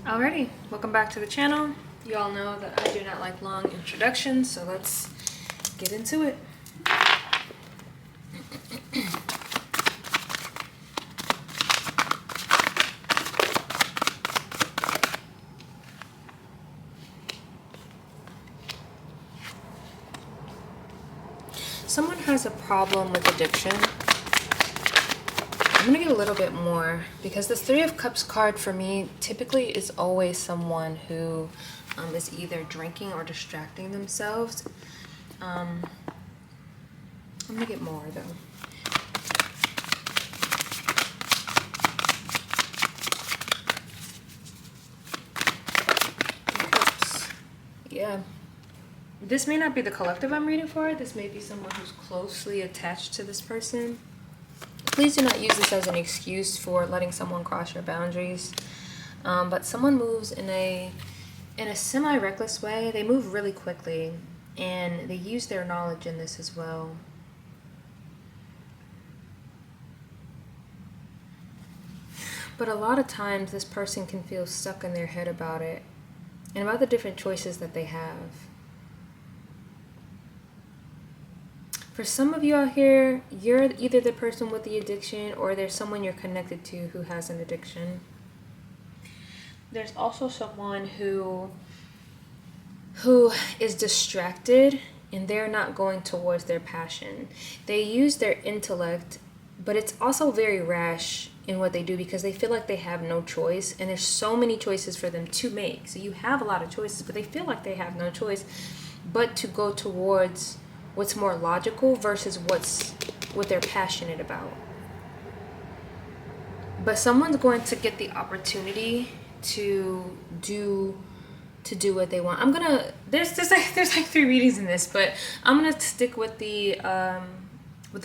Alrighty, welcome back to the channel. You all know that I do not like long introductions, so let's get into it. Someone has a problem with addiction. I'm gonna get a little bit more because this Three of Cups card for me typically is always someone who is either drinking or distracting themselves. I'm gonna get more though. Cups. Yeah. This may not be the collective I'm reading for. This may be someone who's closely attached to this person. Please do not use this as an excuse for letting someone cross your boundaries. But someone moves in a semi-reckless way. They move really quickly, and they use their knowledge in this as well. But a lot of times, this person can feel stuck in their head about it and about the different choices that they have. For some of you out here, you're either the person with the addiction or there's someone you're connected to who has an addiction. There's also someone who is distracted and they're not going towards their passion. They use their intellect, but it's also very rash in what they do because they feel like they have no choice, and there's so many choices for them to make. So you have a lot of choices, but they feel like they have no choice but to go towards what's more logical versus what they're passionate about. But someone's going to get the opportunity to do what they want. There's like 3 readings in this, but I'm gonna stick with the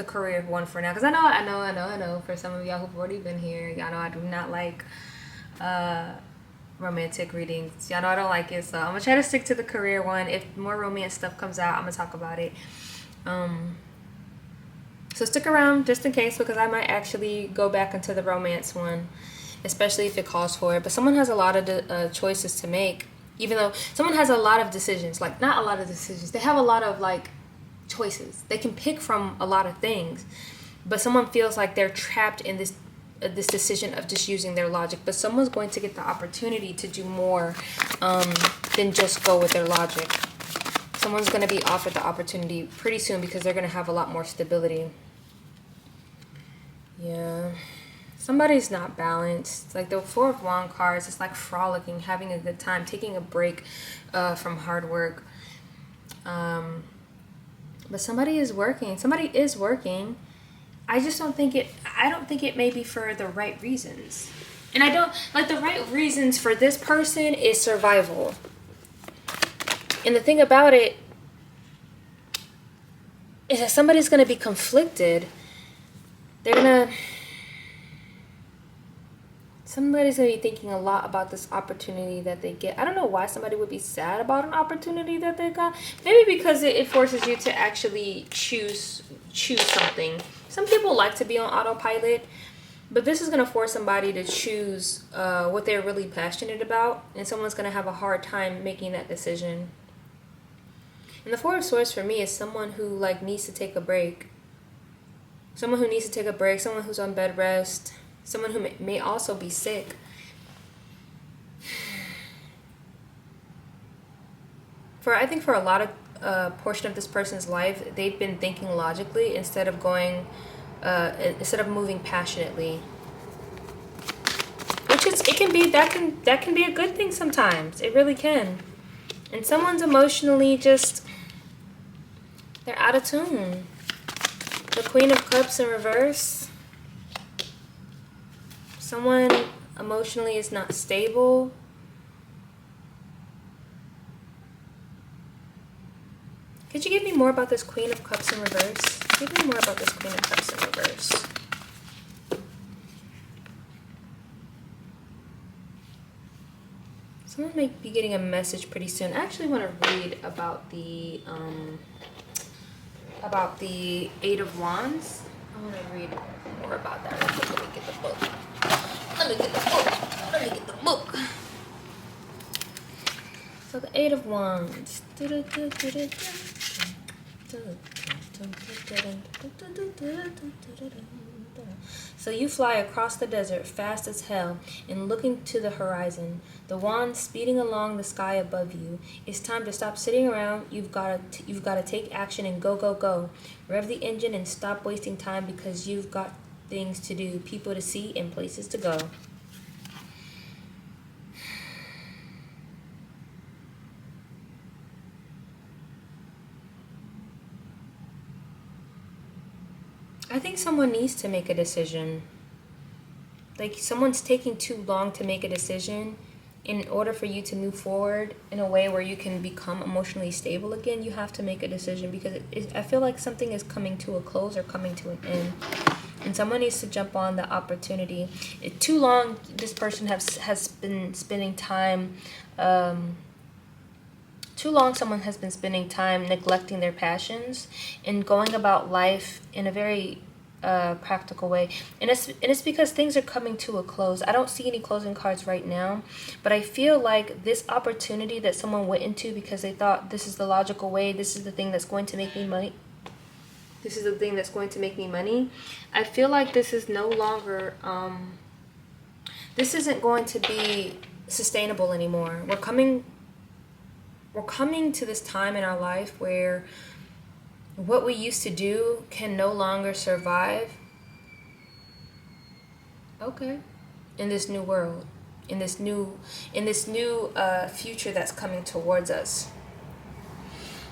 career one for now, because I know for some of y'all who've already been here, y'all know I do not like romantic readings. Y'all know I don't like it, so I'm gonna try to stick to the career one. If more romance stuff comes out, I'm gonna talk about it. So stick around just in case, because I might actually go back into the romance one, especially if it calls for it. But someone has a lot of choices to make, even though someone has a lot of decisions. Like, not a lot of decisions, they have a lot of like choices. They can pick from a lot of things, but someone feels like they're trapped in this decision of just using their logic. But someone's going to get the opportunity to do more than just go with their logic. Someone's going to be offered the opportunity pretty soon because they're going to have a lot more stability. Yeah. Somebody's not balanced. Like the Four of Wands cards, it's like frolicking, having a good time, taking a break from hard work. But somebody is working. Somebody is working. I don't think it may be for the right reasons. And I don't like the right reasons for this person is survival. And the thing about it is that somebody's going to be conflicted. Somebody's going to be thinking a lot about this opportunity that they get. I don't know why somebody would be sad about an opportunity that they got. Maybe because it forces you to actually choose something. Some people like to be on autopilot, but this is going to force somebody to choose what they're really passionate about, and someone's going to have a hard time making that decision. And the Four of Swords for me is someone who like needs to take a break. Someone who needs to take a break, someone who's on bed rest, someone who may also be sick. I think for a lot of portion of this person's life, they've been thinking logically instead of moving passionately. Which that can be a good thing sometimes. It really can. And someone's emotionally they're out of tune. The Queen of Cups in reverse. Someone emotionally is not stable. Could you give me more about this Queen of Cups in reverse? Give me more about this Queen of Cups in reverse. Someone may be getting a message pretty soon. I actually want to read about the Eight of Wands. I want to read more about that. Let me get the book. Let me get the book. So the Eight of Wands. So you fly across the desert fast as hell and looking to the horizon, the wand speeding along the sky above you. It's time to stop sitting around. You've got to take action and go, go, go. Rev the engine and stop wasting time because you've got things to do, people to see, and places to go. I think someone needs to make a decision. Like, someone's taking too long to make a decision. In order for you to move forward in a way where you can become emotionally stable again, you have to make a decision, because I feel like something is coming to a close or coming to an end. And someone needs to jump on the opportunity. Too long, this person has been spending time... Too long, someone has been spending time neglecting their passions and going about life in a very practical way. And it's because things are coming to a close. I don't see any closing cards right now, but I feel like this opportunity that someone went into because they thought this is the logical way, this is the thing that's going to make me money. This is the thing that's going to make me money. I feel like this is no longer, this isn't going to be sustainable anymore. We're coming to this time in our life where what we used to do can no longer survive. Okay. In this new world, in this new future that's coming towards us.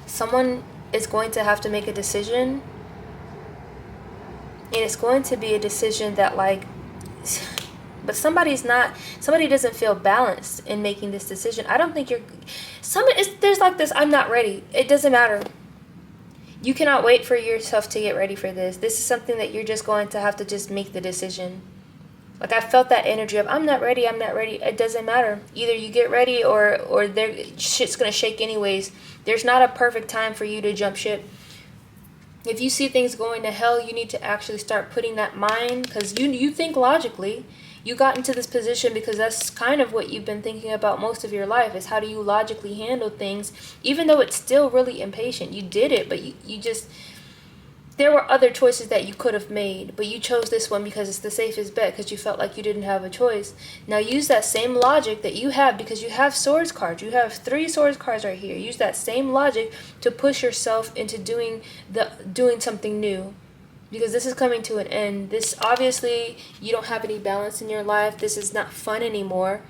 Someone is going to have to make a decision, and it's going to be a decision that, like, but somebody doesn't feel balanced in making this decision. I don't think there's like this, I'm not ready. It doesn't matter. You cannot wait for yourself to get ready for this. This is something that you're just going to have to just make the decision. Like, I felt that energy of, I'm not ready. It doesn't matter. Either you get ready or shit's going to shake anyways. There's not a perfect time for you to jump ship. If you see things going to hell, you need to actually start putting that mind, because you think logically. You got into this position because that's kind of what you've been thinking about most of your life, is how do you logically handle things, even though it's still really impatient. You did it, but you just, there were other choices that you could have made, but you chose this one because it's the safest bet, because you felt like you didn't have a choice. Now use that same logic that you have, because you have swords cards. You have 3 swords cards right here. Use that same logic to push yourself into doing something new. Because this is coming to an end. This, obviously, you don't have any balance in your life. This is not fun anymore.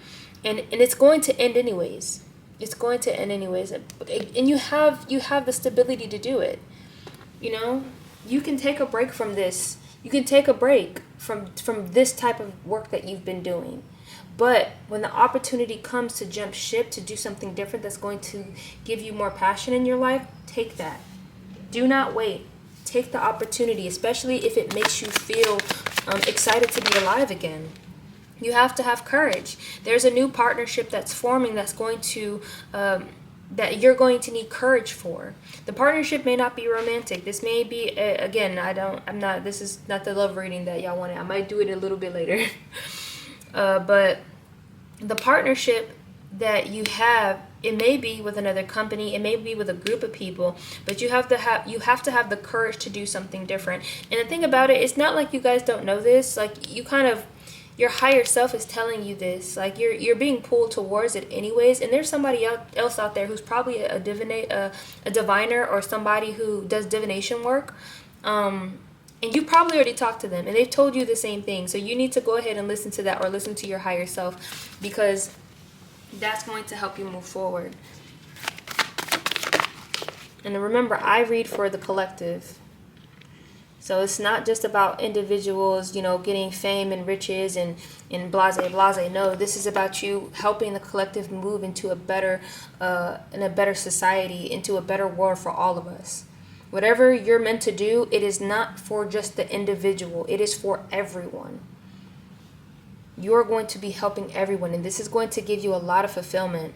And it's going to end anyways. It's going to end anyways. And you have the stability to do it. You know? You can take a break from this. You can take a break from this type of work that you've been doing. But when the opportunity comes to jump ship, to do something different that's going to give you more passion in your life, take that. Do not wait. Take the opportunity, especially if it makes you feel excited to be alive again. You have to have courage. There's a new partnership that's forming that's going to, that you're going to need courage for. The partnership may not be romantic. This may be, this is not the love reading that y'all wanted. I might do it a little bit later. But the partnership that you have, it may be with another company, it may be with a group of people, but you have to have the courage to do something different. And the thing about it, it's not like you guys don't know this. Like, your higher self is telling you this. Like, you're being pulled towards it anyways. And there's somebody else out there who's probably a diviner, or somebody who does divination work. And you probably already talked to them, and they've told you the same thing. So you need to go ahead and listen to that, or listen to your higher self, because that's going to help you move forward. And remember, I read for the collective. So it's not just about individuals, getting fame and riches and blase. No, this is about you helping the collective move into a better society, into a better world for all of us. Whatever you're meant to do, it is not for just the individual. It is for everyone. You're going to be helping everyone, and this is going to give you a lot of fulfillment.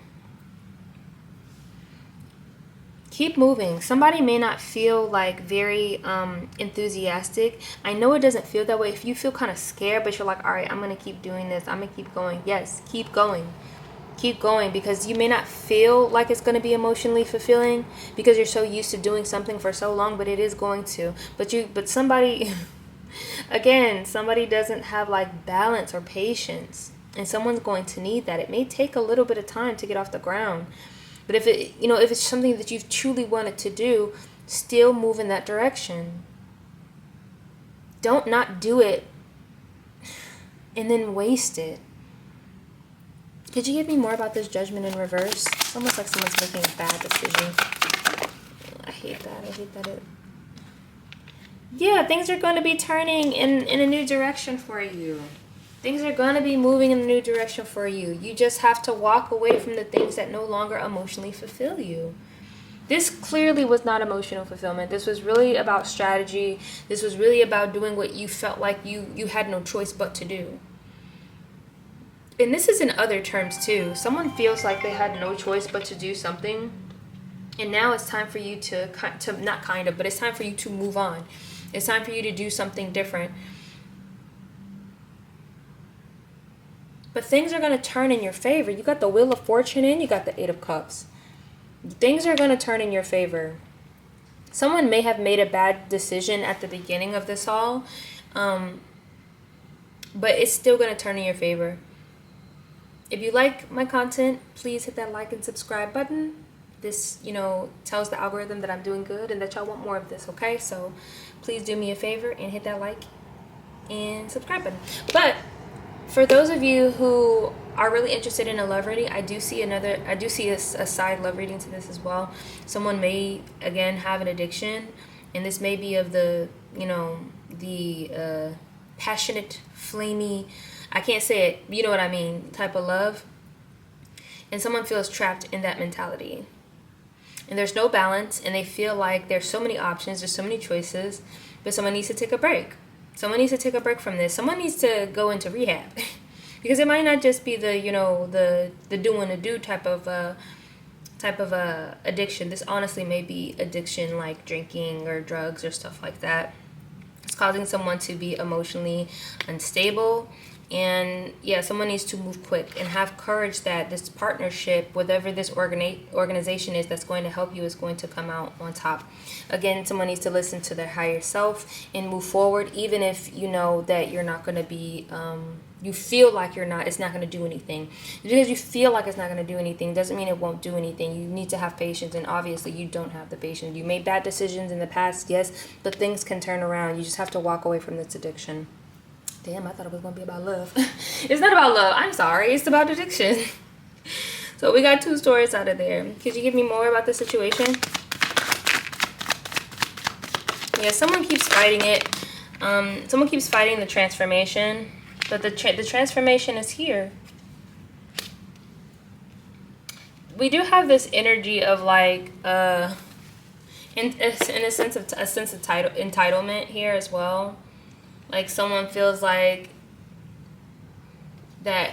Keep moving. Somebody may not feel like very enthusiastic. I know it doesn't feel that way. If you feel kind of scared, but you're like, all right, I'm going to keep doing this. I'm going to keep going. Yes, keep going. Keep going, because you may not feel like it's going to be emotionally fulfilling because you're so used to doing something for so long, but it is going to. But somebody, again, somebody doesn't have like balance or patience, and someone's going to need that. It may take a little bit of time to get off the ground, but if it's something that you've truly wanted to do, still move in that direction. Don't not do it and then waste it. Could you give me more about this Judgment in reverse? It's almost like someone's making a bad decision. I hate that. Yeah, things are going to be turning in a new direction for you. Things are going to be moving in a new direction for you. You just have to walk away from the things that no longer emotionally fulfill you. This clearly was not emotional fulfillment. This was really about strategy. This was really about doing what you felt like you had no choice but to do. And this is in other terms too. Someone feels like they had no choice but to do something, and now it's time for you to but it's time for you to move on. It's time for you to do something different. But things are going to turn in your favor. You got the Wheel of Fortune and you got the Eight of Cups. Things are going to turn in your favor. Someone may have made a bad decision at the beginning of this all, but it's still going to turn in your favor. If you like my content, please hit that like and subscribe button. This, tells the algorithm that I'm doing good and that y'all want more of this, okay? So please do me a favor and hit that like and subscribe button. But for those of you who are really interested in a love reading, I do see a side love reading to this as well. Someone may, again, have an addiction, and this may be of the passionate, flamey, I can't say it, you know what I mean, type of love. And someone feels trapped in that mentality. And there's no balance, and they feel like there's so many options, there's so many choices, but someone needs to take a break. Someone needs to take a break from this. Someone needs to go into rehab. Because it might not just be the do and do type of addiction. This honestly may be addiction like drinking or drugs or stuff like that. It's causing someone to be emotionally unstable. And yeah, someone needs to move quick and have courage that this partnership, whatever this organization is that's going to help you, is going to come out on top. Again, someone needs to listen to their higher self and move forward, even if you know that you're not going to be, you feel like you're not, it's not going to do anything. Because you feel like it's not going to do anything doesn't mean it won't do anything. You need to have patience, and obviously you don't have the patience. You made bad decisions in the past, yes, but things can turn around. You just have to walk away from this addiction. Damn, I thought it was going to be about love. It's not about love. I'm sorry. It's about addiction. So we got 2 stories out of there. Could you give me more about the situation? Yeah, someone keeps fighting it. Someone keeps fighting the transformation. But the transformation is here. We do have this energy of like, in a sense of entitlement here as well. Like someone feels like that.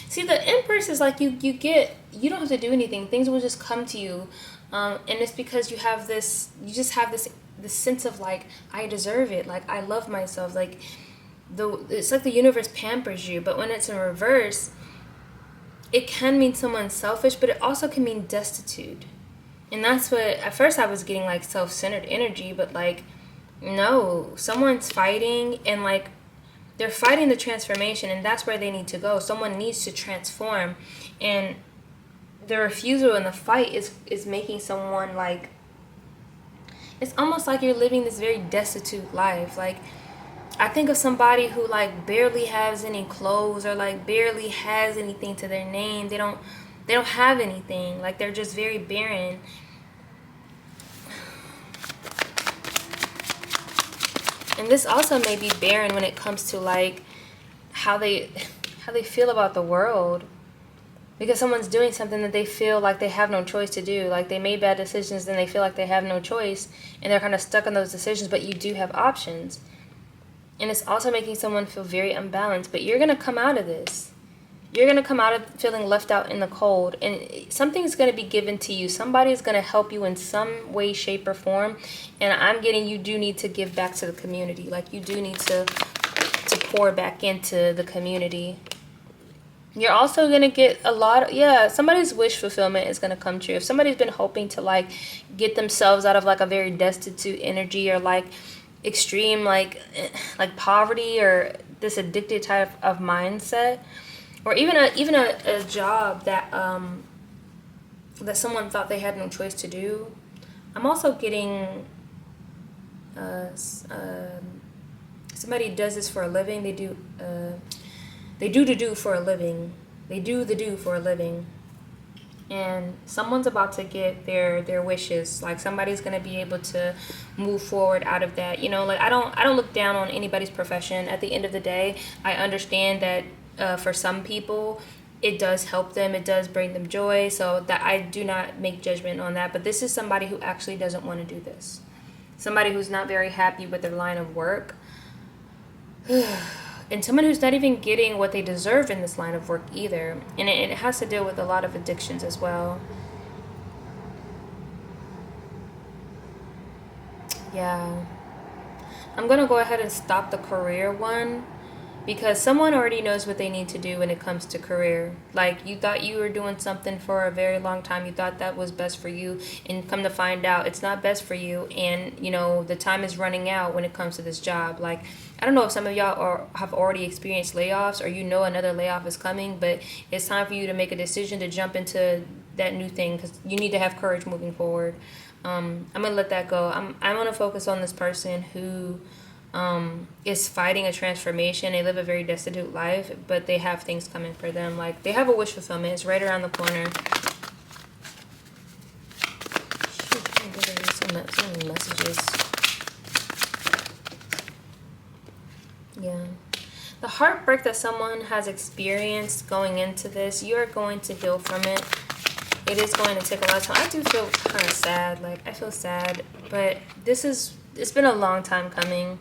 See, the Empress is like you don't have to do anything. Things will just come to you, and it's because you just have this sense of like, I deserve it. Like, I love myself. Like it's like the universe pampers you. But when it's in reverse, it can mean someone's selfish, but it also can mean destitute. And that's what at first I was getting, like self-centered energy, but like, no, someone's fighting, and like they're fighting the transformation, and that's where they need to go. Someone needs to transform, and the refusal and the fight is making someone like, it's almost like you're living this very destitute life. Like, I think of somebody who like barely has any clothes, or like barely has anything to their name. They don't have anything. Like, they're just very barren. And this also may be barren when it comes to like how they feel about the world, because someone's doing something that they feel like they have no choice to do. Like, they made bad decisions and they feel like they have no choice, and they're kind of stuck on those decisions, but you do have options. And it's also making someone feel very unbalanced. But you're going to come out of this. You're going to come out of feeling left out in the cold, and something's going to be given to you. Somebody's going to help you in some way, shape, or form. And I'm getting, you do need to give back to the community. Like, you do need to pour back into the community. You're also gonna get a lot of, yeah, somebody's wish fulfillment is gonna come true. If somebody's been hoping to like get themselves out of like a very destitute energy, or like extreme like poverty, or this addicted type of mindset, or even a job that someone thought they had no choice to do. I'm also getting somebody does this for a living. They do the do for a living. They do the do for a living. And someone's about to get their wishes. Like somebody's gonna be able to move forward out of that. You know, like I don't look down on anybody's profession. At the end of the day, I understand that for some people it does help them, it does bring them joy. So that I do not make judgment on that. But this is somebody who actually doesn't want to do this. Somebody who's not very happy with their line of work. And someone who's not even getting what they deserve in this line of work either. And it has to deal with a lot of addictions as well. Yeah. I'm going to go ahead and stop the career one, because someone already knows what they need to do when it comes to career. Like, you thought you were doing something for a very long time. You thought that was best for you, and come to find out it's not best for you. And, you know, the time is running out when it comes to this job. Like, I don't know if some of y'all have already experienced layoffs, or you know another layoff is coming, but it's time for you to make a decision to jump into that new thing, because you need to have courage moving forward. I'm going to let that go. I'm going to focus on this person who is fighting a transformation. They live a very destitute life, but they have things coming for them. Like, they have a wish fulfillment. It's right around the corner. Shoot, so many messages. Yeah. The heartbreak that someone has experienced going into this, you're going to heal from it. It is going to take a lot of time. I do feel kind of sad. Like, I feel sad, but it's been a long time coming.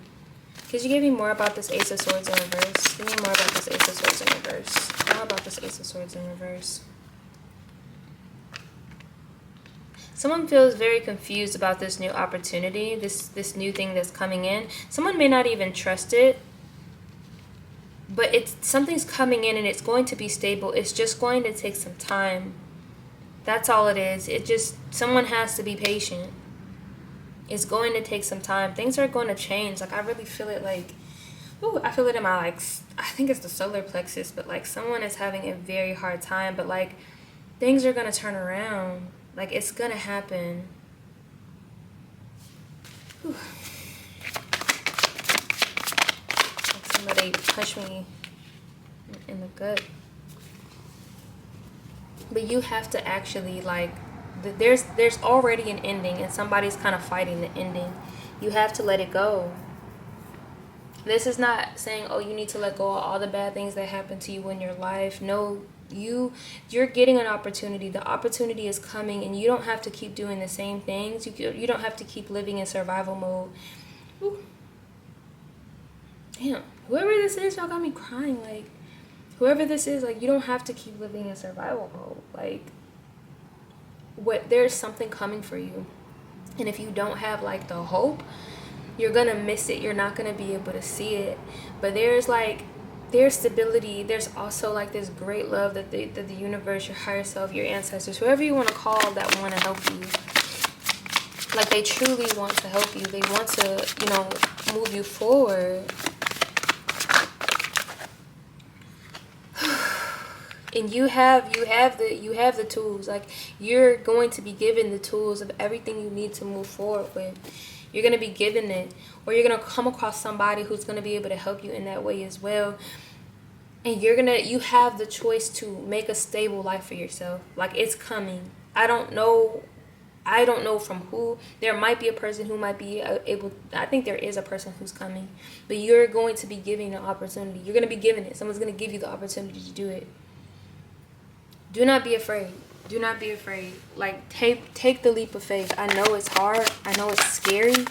Because you gave me more about this Ace of Swords in reverse. Give me more about this Ace of Swords in reverse. More about this Ace of Swords in reverse. Someone feels very confused about this new opportunity, this new thing that's coming in. Someone may not even trust it, but something's coming in and it's going to be stable. It's just going to take some time. That's all it is. Someone has to be patient. It's going to take some time. Things are going to change. Like, I really feel it, like, I feel it in my, like, I think it's the solar plexus, but, like, someone is having a very hard time, but, like, things are going to turn around. Like, it's going to happen. Whew. Like somebody punched me in the gut. But you have to actually, like, there's already an ending, and somebody's kind of fighting the ending. You have to let it go. This is not saying, oh, you need to let go of all the bad things that happened to you in your life. No, you're getting an opportunity. The opportunity is coming, and you don't have to keep doing the same things. You don't have to keep living in survival mode. Ooh. Damn, whoever this is, y'all got me crying. Like, whoever this is, like, you don't have to keep living in survival mode. Like, there's something coming for you, and if you don't have, like, the hope, you're gonna miss it. You're not gonna be able to see it. But there's stability. There's also, like, this great love that the universe, your higher self, your ancestors, whoever you want to call, that want to help you. Like, they truly want to help you. They want to, move you forward. And you have the tools. Like, you're going to be given the tools of everything you need to move forward with. You're going to be given it, or you're going to come across somebody who's going to be able to help you in that way as well. And you have the choice to make a stable life for yourself. Like, it's coming. I don't know from who. There might be a person who might be able. I think there is a person who's coming, but you're going to be given an opportunity. You're going to be given it. Someone's going to give you the opportunity to do it. Do not be afraid. Do not be afraid. Like, take the leap of faith. I know it's hard. I know it's scary.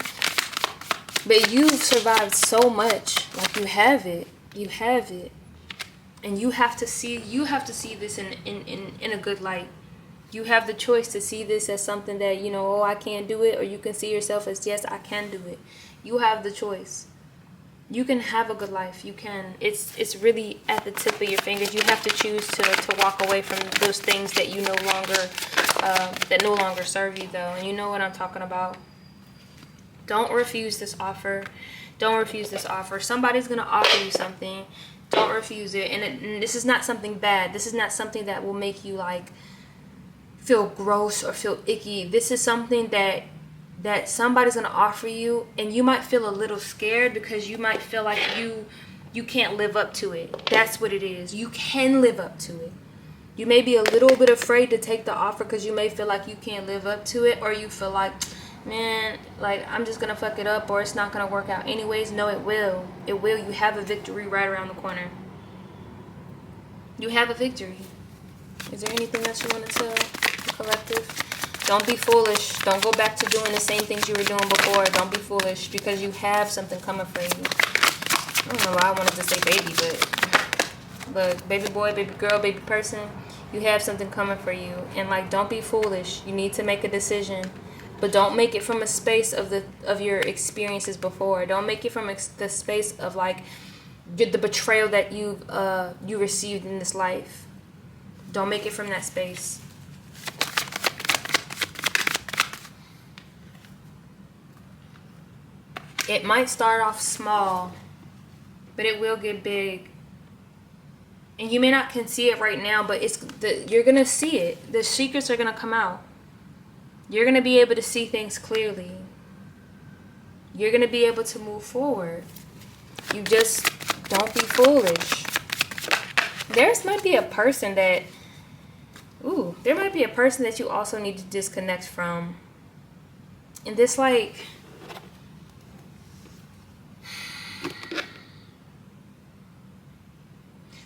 But you've survived so much. Like, you have it. You have it. And you have to see this in a good light. You have the choice to see this as something that, I can't do it, or you can see yourself as, yes, I can do it. You have the choice. You can have a good life. You can. It's really at the tip of your fingers. You have to choose to walk away from those things that you no longer that no longer serve you, though. And you know what I'm talking about. Don't refuse this offer. Don't refuse this offer. Somebody's gonna offer you something. Don't refuse it. And this is not something bad. This is not something that will make you like feel gross or feel icky. This is something that somebody's gonna offer you, and you might feel a little scared because you might feel like you can't live up to it. That's what it is. You can live up to it. You may be a little bit afraid to take the offer because you may feel like you can't live up to it, or you feel like, man, like I'm just gonna fuck it up, or it's not gonna work out anyways. No, it will. It will. You have a victory right around the corner. You have a victory. Is there anything else you want to tell the collective? Don't be foolish. Don't go back to doing the same things you were doing before. Don't be foolish, because you have something coming for you. I don't know why I wanted to say baby, but baby boy, baby girl, baby person, you have something coming for you. And like, don't be foolish. You need to make a decision, but don't make it from a space of your experiences before. Don't make it from the space of like the betrayal that you received in this life. Don't make it from that space. It might start off small, but it will get big. And you may not can see it right now, but you're going to see it. The secrets are going to come out. You're going to be able to see things clearly. You're going to be able to move forward. You just don't be foolish. There might be a person that you also need to disconnect from. And this like,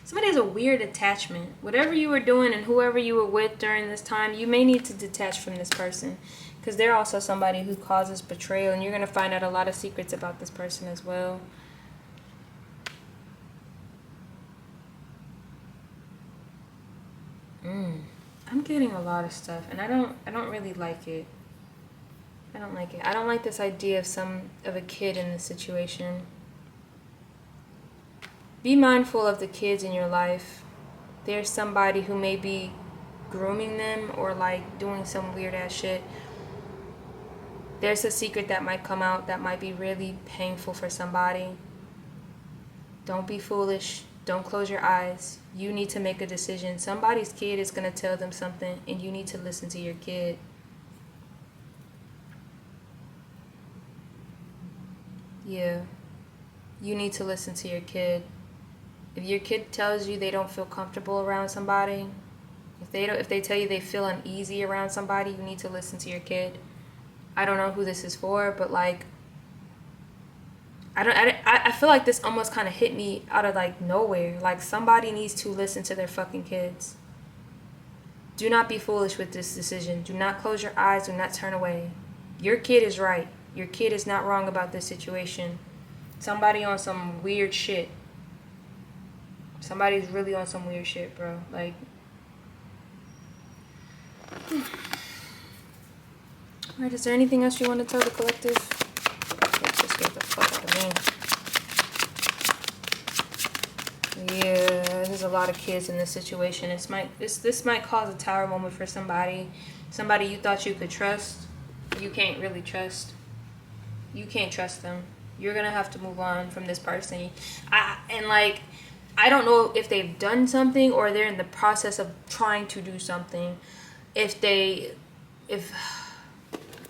somebody has a weird attachment. Whatever you were doing and whoever you were with during this time, you may need to detach from this person, because they're also somebody who causes betrayal, and you're going to find out a lot of secrets about this person as well. I'm getting a lot of stuff, and I don't really like it. I don't like it. I don't like this idea of a kid in this situation. Be mindful of the kids in your life. There's somebody who may be grooming them or like doing some weird ass shit. There's a secret that might come out that might be really painful for somebody. Don't be foolish. Don't close your eyes. You need to make a decision. Somebody's kid is going to tell them something, and you need to listen to your kid. Yeah. You need to listen to your kid. If your kid tells you they don't feel comfortable around somebody, if they tell you they feel uneasy around somebody, you need to listen to your kid. I don't know who this is for, but like, I feel like this almost kind of hit me out of like nowhere. Like, somebody needs to listen to their fucking kids. Do not be foolish with this decision. Do not close your eyes. Do not turn away. Your kid is right. Your kid is not wrong about this situation. Somebody on some weird shit. Somebody's really on some weird shit, bro. Like, alright, is there anything else you want to tell the collective? Just scared the fuck out of me. Yeah, there's a lot of kids in this situation. This might cause a tower moment for somebody. Somebody you thought you could trust. You can't really trust. You can't trust them. You're gonna have to move on from this person. I don't know if they've done something or they're in the process of trying to do something.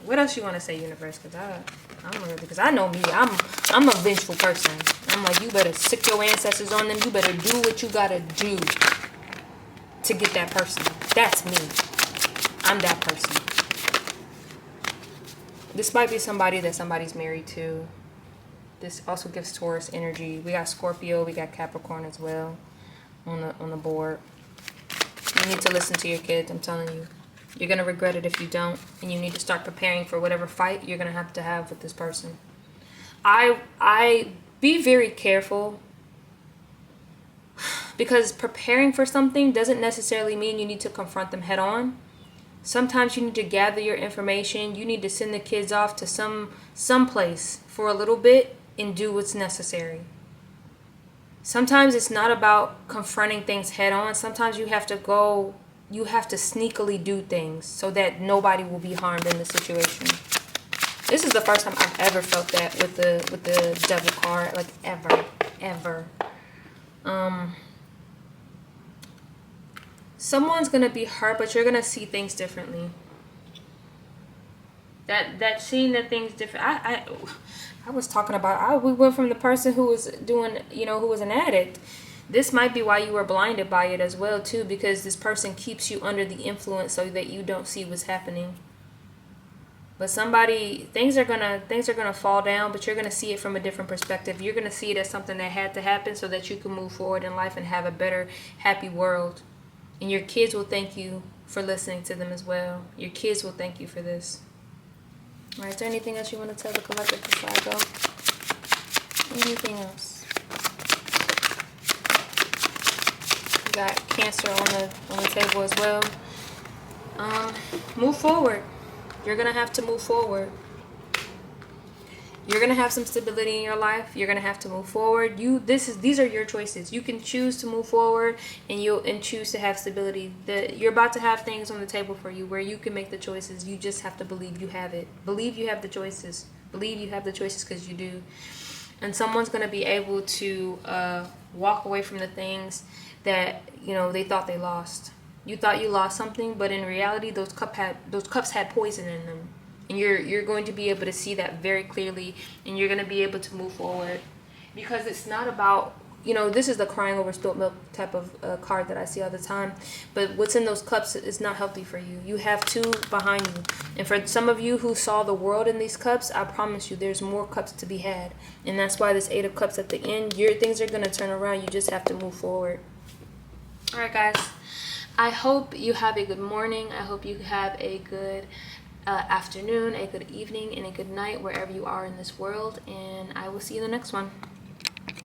What else you want to say, universe? Because I know me. I'm a vengeful person. I'm like, you better sick your ancestors on them. You better do what you gotta do to get that person. That's me. I'm that person. This might be somebody that somebody's married to. This also gives Taurus energy. We got Scorpio, we got Capricorn as well on the board. You need to listen to your kids, I'm telling you. You're going to regret it if you don't. And you need to start preparing for whatever fight you're going to have with this person. I be very careful. Because preparing for something doesn't necessarily mean you need to confront them head on. Sometimes you need to gather your information. You need to send the kids off to some place for a little bit and do what's necessary. Sometimes it's not about confronting things head on. Sometimes you have to sneakily do things so that nobody will be harmed in the situation. This is the first time I've ever felt that with the devil card, like ever. Someone's gonna be hurt, but you're gonna see things differently. That seeing the things different. I was talking about. We went from the person who was doing, who was an addict. This might be why you were blinded by it as well too, because this person keeps you under the influence so that you don't see what's happening. But things are gonna fall down, but you're gonna see it from a different perspective. You're gonna see it as something that had to happen so that you can move forward in life and have a better, happy world. And your kids will thank you for listening to them as well. Your kids will thank you for this. All right, is there anything else you want to tell the collective before I go? Anything else? You got Cancer on the table as well. Move forward. You're gonna have to move forward. You're gonna have some stability in your life. You're gonna have to move forward. These are your choices. You can choose to move forward and choose to have stability. You're about to have things on the table for you where you can make the choices. You just have to believe you have it. Believe you have the choices. Believe you have the choices because you do. And someone's gonna be able to walk away from the things that they thought they lost. You thought you lost something, but in reality, those cups had poison in them. And you're going to be able to see that very clearly, and you're going to be able to move forward, because it's not about, this is the crying over spilt milk type of card that I see all the time. But what's in those cups is not healthy for you. You have two behind you, and for some of you who saw the world in these cups, I promise you, there's more cups to be had, and that's why this 8 of Cups at the end. Your things are going to turn around. You just have to move forward. All right, guys. I hope you have a good morning. I hope you have a good afternoon, a good evening, and a good night wherever you are in this world. And I will see you in the next one.